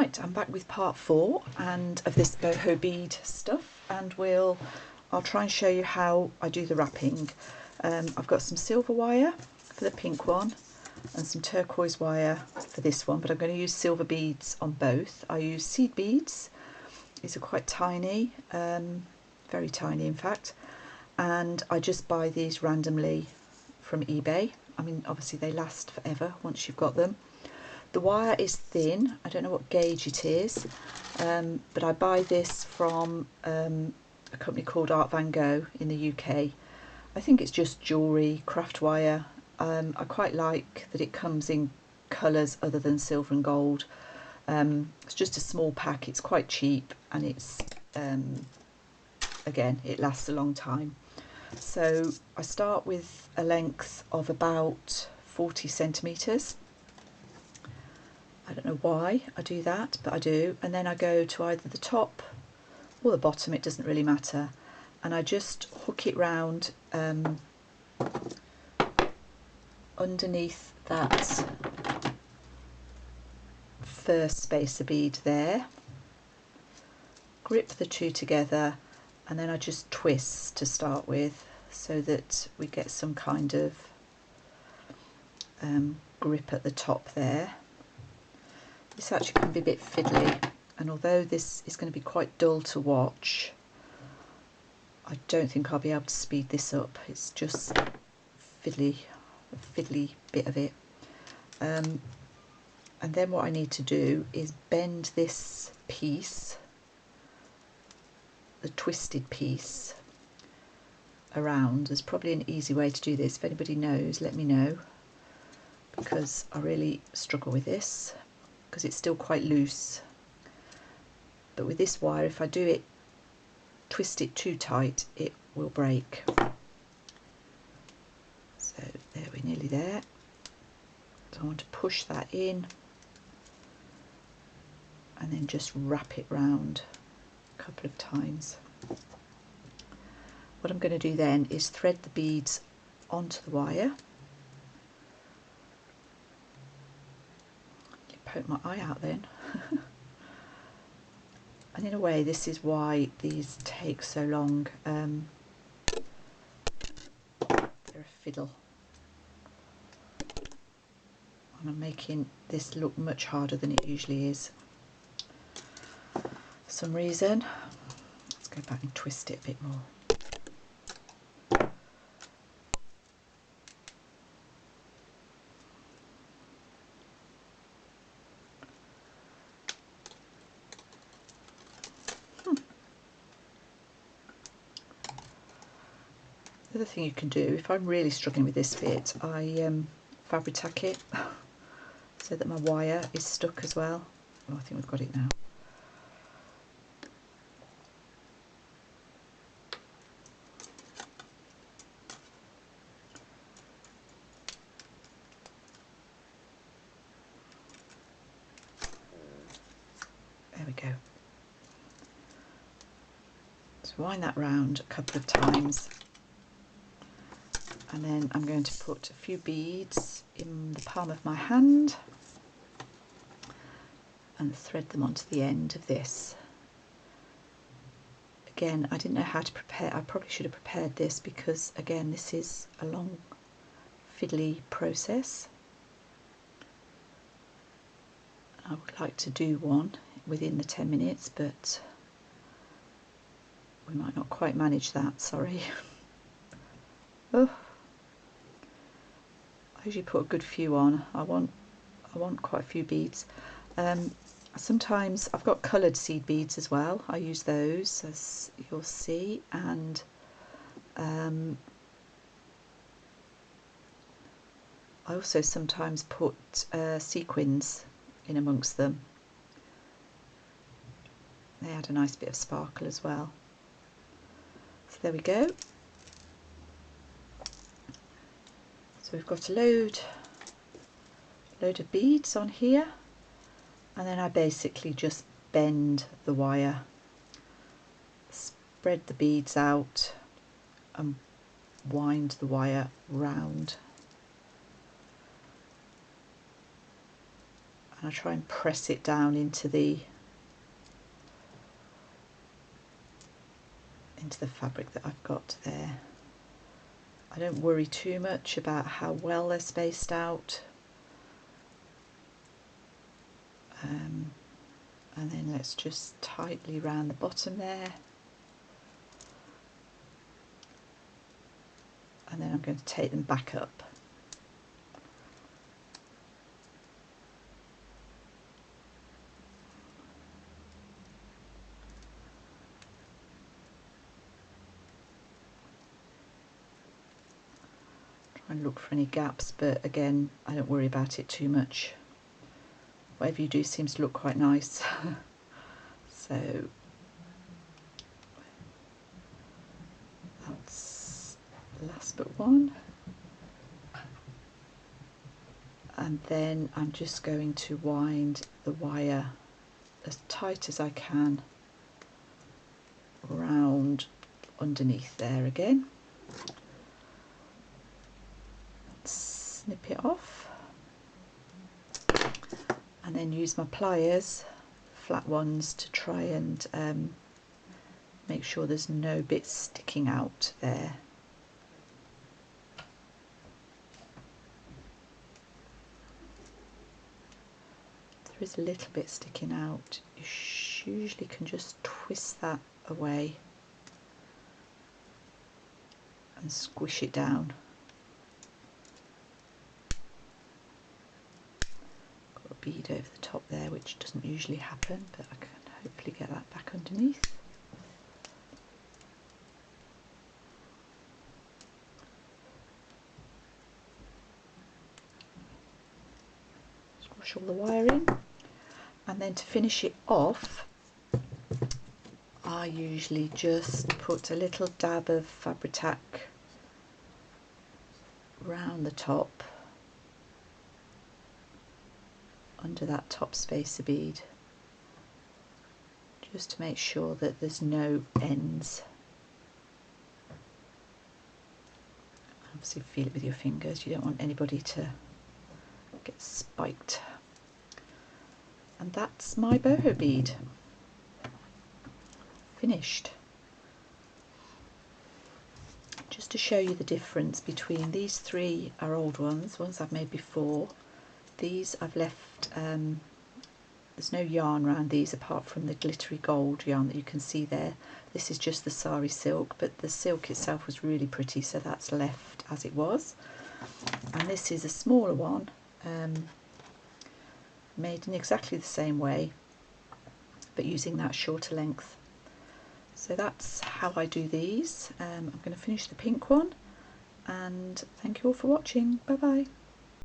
Right, I'm back with part 4 and of this boho bead stuff, and I'll try and show you how I do the wrapping. I've got some silver wire for the pink one and some turquoise wire for this one, but I'm going to use silver beads on both. I use seed beads. These are quite tiny, very tiny in fact, and I just buy these randomly from eBay. I mean, obviously they last forever once you've got them. The wire is thin. I don't know what gauge it is, but I buy this from a company called Art Van Gogh in the UK. I think it's just jewellery, craft wire. I quite like that it comes in colours other than silver and gold. It's just a small pack, it's quite cheap, and it's, again, it lasts a long time. So I start with a length of about 40 centimetres. I don't know why I do that, but I do. And then I go to either the top or the bottom, it doesn't really matter. And I just hook it round underneath that first spacer bead there. Grip the two together, and then I just twist to start with so that we get some kind of grip at the top there. This actually can be a bit fiddly, and although this is going to be quite dull to watch, I don't think I'll be able to speed this up. It's just fiddly, a fiddly bit of it. And then what I need to do is bend this piece, the twisted piece, around. There's probably an easy way to do this. If anybody knows, let me know, because I really struggle with this because it's still quite loose. But with this wire, if I do it, twist it too tight, it will break. So there, we're nearly there. So I want to push that in and then just wrap it round a couple of times. What I'm going to do then is thread the beads onto the wire. Poke my eye out then. And in a way, this is why these take so long. They're a fiddle. And I'm making this look much harder than it usually is for some reason. Let's go back and twist it a bit more. The other thing you can do, if I'm really struggling with this bit, I fabric tack it so that my wire is stuck as well. Oh, I think we've got it now. There we go. So wind that round a couple of times. And then I'm going to put a few beads in the palm of my hand and thread them onto the end of this. Again, I didn't know how to prepare. I probably should have prepared this because, again, this is a long, fiddly process. I would like to do one within the 10 minutes, but we might not quite manage that, sorry. Oh. I usually put a good few on. I want quite a few beads. Sometimes I've got coloured seed beads as well. I use those, as you'll see, and I also sometimes put sequins in amongst them. They add a nice bit of sparkle as well. So there we go. So we've got a load of beads on here, and then I basically just bend the wire, spread the beads out and wind the wire round and I try and press it down into the fabric that I've got there. I don't worry too much about how well they're spaced out. And then let's just tightly round the bottom there. And then I'm going to take them back up. Try and look for any gaps, but again, I don't worry about it too much. Whatever you do seems to look quite nice. So that's last but one. And then I'm just going to wind the wire as tight as I can round underneath there again. Snip it off and then use my pliers, flat ones, to try and make sure there's no bits sticking out there. There is a little bit sticking out. You usually can just twist that away and squish it down. Got a bead over the top there, which doesn't usually happen, but I can hopefully get that back underneath. Squash all the wire in, and then to finish it off, I usually just put a little dab of Fabri-Tac round the top, under that top spacer bead, just to make sure that there's no ends. Obviously feel it with your fingers, you don't want anybody to get spiked. And that's my boho bead finished. Just to show you the difference between these three are old ones I've made before. These I've left, there's no yarn around these apart from the glittery gold yarn that you can see there. This is just the sari silk, but the silk itself was really pretty, so that's left as it was. And this is a smaller one, made in exactly the same way, but using that shorter length. So that's how I do these. I'm going to finish the pink one, and thank you all for watching. Bye bye.